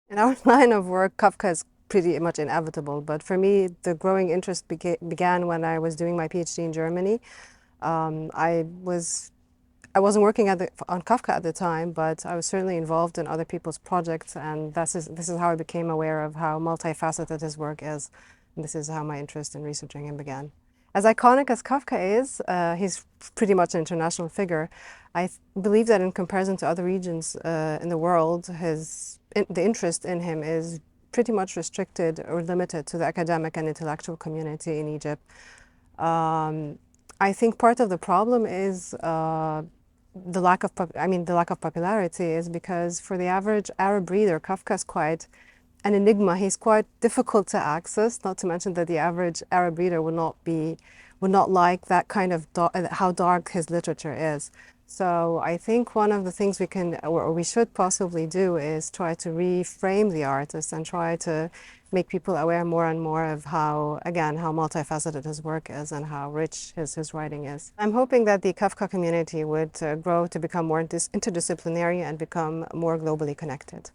In our line of work, Kafka is pretty much inevitable, but for me, the growing interest began when I was doing my PhD in Germany. Um, I was I wasn't working on Kafka at the time, but I was certainly involved in other people's projects, and this is how I became aware of how multifaceted his work is. And this is how my interest in researching him began. As iconic as Kafka is, he's pretty much an international figure. Believe that in comparison to other regions in the world, the interest in him is pretty much restricted or limited to the academic and intellectual community in Egypt. Um, I think part of the problem is the lack of the lack of popularity is because for the average Arab reader, Kafka is quite an enigma. He's quite difficult to access. Not to mention that the average Arab reader would not like that kind of how dark his literature is. So I think one of the things we can or we should possibly do is try to reframe the artist and try to make people aware more and more of how, again, how multifaceted his work is and how rich his writing is. I'm hoping that the Kafka community would grow to become more interdisciplinary and become more globally connected.